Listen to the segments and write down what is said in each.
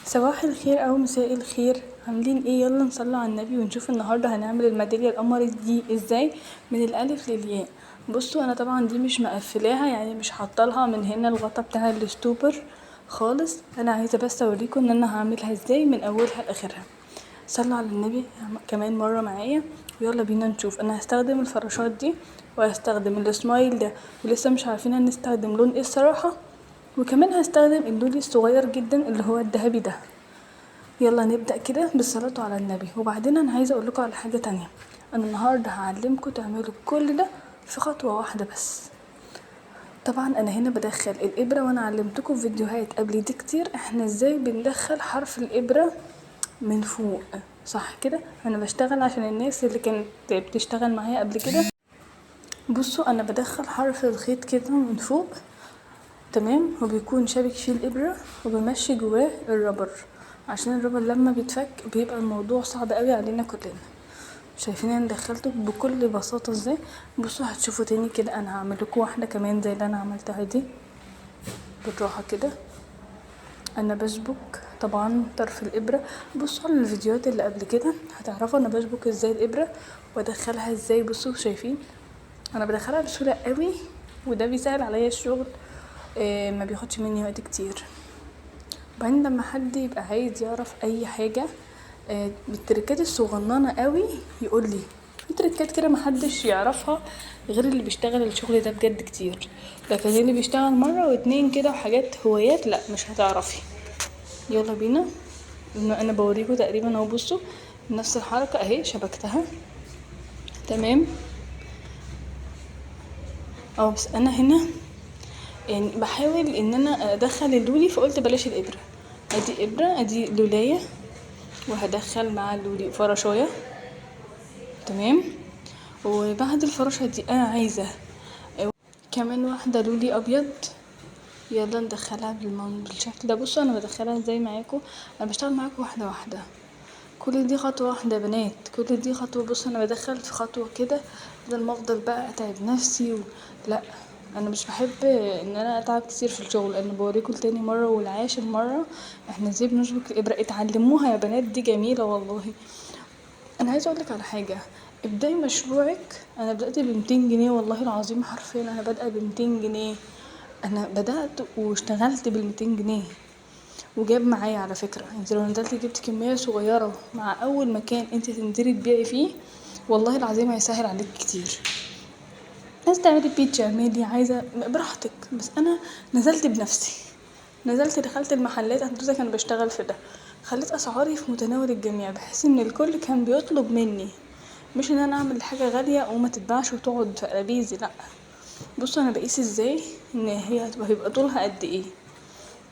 صباح الخير او مساء الخير، عاملين ايه؟ يلا نصلي على النبي ونشوف النهارده هنعمل الميداليه القمر دي ازاي من الالف للياء. بصوا انا طبعا دي مش مقفلاها، يعني مش حاطالها من هنا الغطا بتاع الستوبر خالص. انا عايزه بس اوريكم ان انا هعملها ازاي من اولها لاخرها. صلوا على النبي كمان مره معايا ويلا بينا نشوف. انا هستخدم الفراشات دي وهستخدم السمايل ده، ولسه مش عارفين هنستخدم لون ايه الصراحه. وكمان هستخدم اللولي الصغير جدا اللي هو الذهبي ده. يلا نبدأ كده بالصلاة على النبي. وبعدين انا عايزة اقولكم على حاجة تانية، انا النهاردة هعلمكم تعملوا كل ده في خطوة واحدة بس. طبعا انا هنا بدخل الابرة، وانا علمتكم في فيديوهات قبل دي كتير احنا ازاي بندخل حرف الابرة من فوق، صح كده؟ انا بشتغل عشان الناس اللي كانت بتشتغل معايا قبل كده. بصوا انا بدخل حرف الخيط كده من فوق، تمام، وبيكون شابك فيه الابره وبمشي جواه الربر، عشان الربر لما بيتفك بيبقى الموضوع صعب قوي علينا كلنا. شايفين انا دخلته بكل بساطه ازاي؟ بصوا هتشوفوا تاني كده، انا هعمل لكم واحده كمان زي اللي انا عملتها دي بالراحه كده. انا بشبك طبعا طرف الابره. بصوا على الفيديوهات اللي قبل كده هتعرفوا انا بشبك ازاي الابره وادخلها ازاي. بصوا شايفين انا بدخلها بسهوله قوي، وده بيسهل عليا الشغل. ما بياخدش مني وقت كتير. وبعدين لما حد يبقى عايز يعرف اي حاجه بالتركات الصغننه قوي يقول لي. في تركات كده محدش يعرفها غير اللي بيشتغل الشغل ده بجد كتير، لكن اللي بيشتغل مره واتنين كده وحاجات هوايات لا مش هتعرفي. يلا بينا. انا بوريكم تقريبا اهو، بصوا نفس الحركه اهي شبكتها تمام. اه بس انا هنا يعني بحاول ان انا ادخل اللولي، فقلت بلاش الابره. ادي ابره، ادي لولايه، وهدخل مع اللولي فراشايه تمام. وبعد الفراشة دي انا عايزة كمان واحدة لولي ابيض. يلا ندخلها بالشكل ده. بصوا انا بدخلها ازاي معاكم، انا بشتغل معاكم واحدة واحدة. كل دي خطوة واحدة يا بنات، كل دي خطوة. بصوا انا بدخل في خطوة كده بدل ما افضل بقى اتعب نفسي لا، انا مش بحب ان انا اتعب كتير في الشغل. انا بوريكم تاني مرة والعاشر مرة احنا ازاي بنشبك الابرة. اتعلموها يا بنات، دي جميلة والله. انا عايزه اقولك على حاجه، ابداي مشروعك. انا بدات ب200 جنيه والله العظيم، حرفيا انا بادئه ب200 جنيه. انا بدات واشتغلت بال200 جنيه وجاب معايا على فكره. انت لو نزلتي جبت كميه صغيره مع اول مكان انت تنزلي تبيعي فيه والله العظيم هيسهل عليك كتير. عايزه تعملي بيتزا اعملي، عايزه براحتك. بس انا نزلت بنفسي، نزلت دخلت المحلات. حضرتك انا بشتغل في ده، خليت اسعاري في متناول الجميع بحيث ان الكل كان بيطلب مني، مش ان انا اعمل حاجه غاليه وما تتباعش وتقعد في قلبيزي لا. بصوا انا بقيس ازاي ان هي هيبقى طولها قد ايه.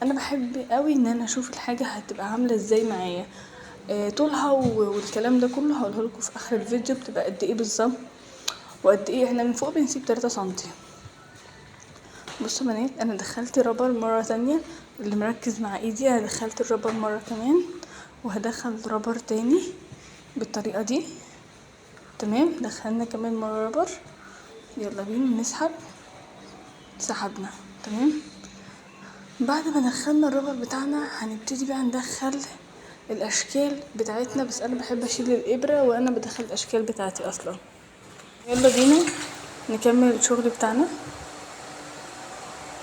انا بحب قوي ان انا اشوف الحاجه هتبقى عامله ازاي معايا. طولها والكلام ده كله هقوله لكم في اخر الفيديو بتبقى قد ايه بالظبط وقد ايه. احنا من فوق بنسيب 3 سنتي. بصوا بنات انا دخلت رابر مره تانية، اللي مركز مع ايدي انا دخلت الرابر مره كمان وهدخل رابر تاني بالطريقه دي تمام. دخلنا كمان مره رابر. يلا بينا نسحب. سحبنا تمام. بعد ما دخلنا الرابر بتاعنا هنبتدي بقى ندخل الاشكال بتاعتنا. بس انا بحب اشيل الابره وانا بدخل الاشكال بتاعتي اصلا. يلا بينا نكمل الشغل بتاعنا.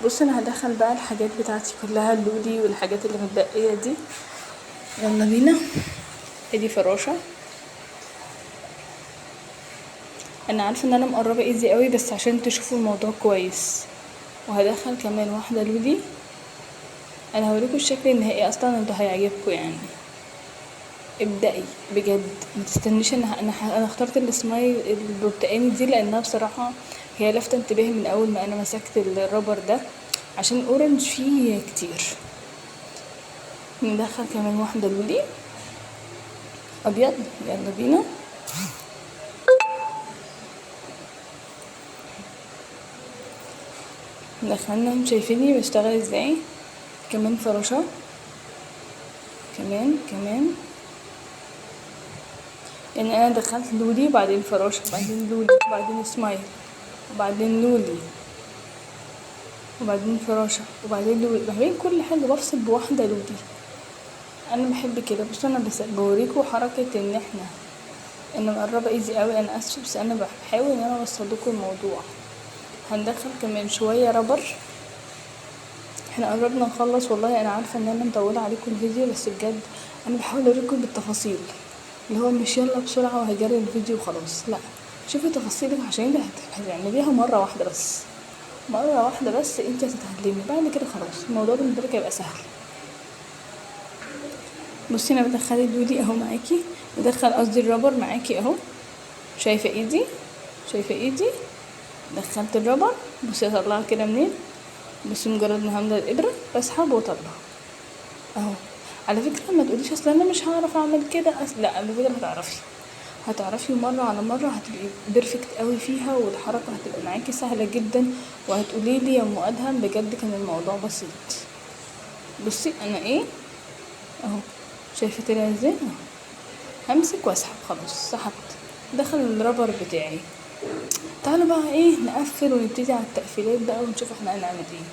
بص انا هدخل بقى الحاجات بتاعتي كلها، اللولي والحاجات اللي متبقيه دي. يلا بينا. ادي فراشه. انا عارفه ان انا مقربه ايدي قوي بس عشان تشوفوا الموضوع كويس. وهدخل كمان واحده لولي. انا هوريكم الشكل النهائي اصلا انتوا هيعجبكم يعني. ابدأي بجد، ما تستنيش. انا اخترت السمايل البرتقاني دي لانها بصراحه هي لفت انتباهي من اول ما انا مسكت الرابر ده، عشان الاورنج فيه كتير. ندخل كمان واحده لولي ابيض. يلا بينا. دخلنا، شايفيني بشتغل ازاي. كمان فراشة، كمان يعني انا دخلت لولي وبعدين فراشة وبعدين لولي وبعدين سمايل وبعدين لولي وبعدين فراشة وبعدين لولي. بعدين كل حاجة بفصل بواحدة لولي. انا بحب كده. بص انا بس بوريكوا حركة ان احنا ان مقربة ايزي قوي، انا اسفة بس انا بحاول ان انا اوصلكوا الموضوع. هندخل كمان شوية رابر. احنا قربنا نخلص والله، انا عارفة ان انا مطولة عليكم الفيديو بس بجد انا بحاول اوريكم بالتفاصيل، اللي هو مش يلا بسرعة وهجري الفيديو وخلاص، لا شوفي تفاصيلك عشان انت هتعمليها مرة واحدة بس، مرة واحدة بس انت هتتعلمي، بعد كده خلاص الموضوع بالنسبة لك هيبقى سهل. بصي انا بدخل الدودي اهو معاكي، بدخل قصدي الرابر معاكي اهو، شايفة ايدي؟ شايفة ايدي؟ دخلت الرابر. بصي اطلعها كده منين؟ بصي مجرد ما هملى الابرة بسحب واطلع اهو. على فكرة ما تقوليش اصل انا مش هعرف اعمل كده، لا على فكرة هتعرفي مرة على مرة هتبقي بيرفكت قوي فيها، والحركة هتبقى معاكي سهلة جدا، وهتقولي لي يا ام ادهم بجد كان الموضوع بسيط. بصي انا ايه اهو، شايفة طلع ازاي اهو، همسك واسحب خلاص سحبت، دخل الرابر بتاعي. تعالوا بقى ايه نقفل ونبتدي على التقفيلات بقى ونشوف احنا هنعمل ايه.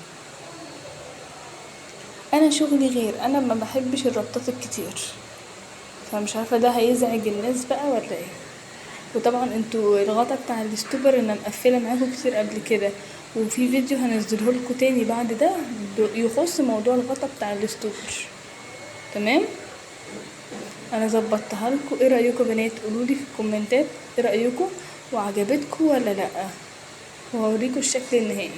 انا شغلي غير، انا ما بحبش الربطات الكتير، فمش عارفه ده هيزعج الناس بقى ولا ايه. وطبعا انتوا الغطا بتاع الاستوبر انا مقفله معاكم كتير قبل كده، وفي فيديو هنزله لكم تاني بعد ده يخص موضوع الغطا بتاع الاستوبر. تمام، انا ظبطتها لكم. ايه رايكم بنات؟ قولوا لي في الكومنتات ايه رايكم، وعجبتكم ولا لا، وهوريكم الشكل النهائي.